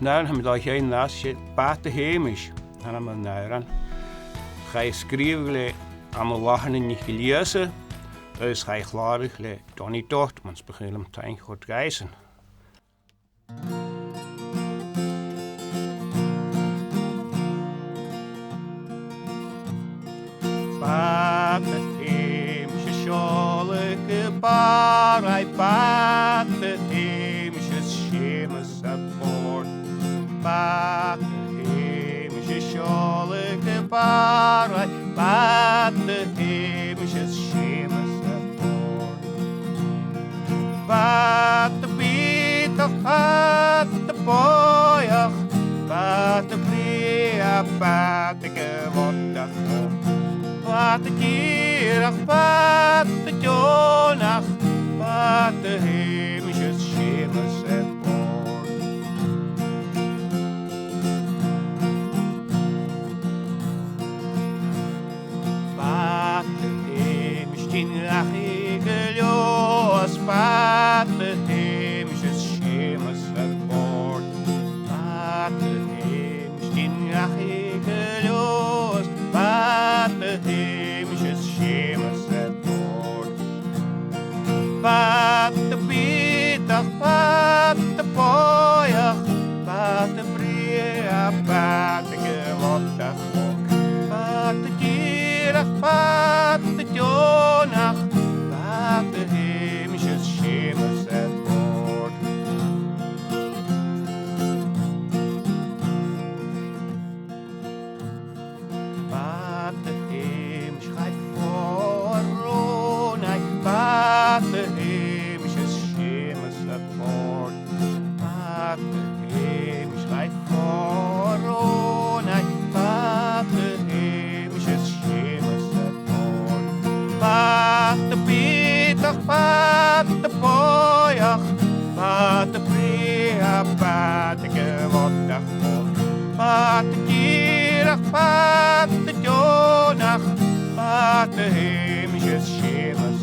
Naran haben wir hier in Nasche Bàta Sheumais, haben wir naran. Ga schrijven am lachen niet gelezen, dus ga je klaar dan niet tocht, want we beginnen met een goed reizen. Bàta Sheumais, scholige barai, Bàta Sheumais, Sheumais aboord. Bàta Sheumais, scholige barai, Bàta Sheumais, Sheumais aboord. Bàta bietach, Bàta boiach, Bàta bria, Bàta gewotach. Bàta kirach, Bàta jonach, Bàta Sheumais, Sheumais aboord. Bàta Sheumais, tinach igeljoos, Bàta Sheumais, Sheumais aboord. Bàta Sheumais, tinach igeljoos, Bàta Sheumais, Sheumais aboord. Bàta bietach, Bàta boiach, Bàta bria, Bàta gewotach ook. Bàta kirach, Bàta jonach, Bàta Sheumais, Sheumais aboord. Bàta Sheumais, ga voor Ronai, Bàta Sheumais, Sheumais aboord. Bàta Sheumais, ga voor Ronai, Bàta Sheumais, Sheumais aboord. Bàta bietach, Bàta boiach, Bàta bria, Bàta gewotach ook. Bàta kirach, Bàta jonach, Bàta Sheumais, Sheumais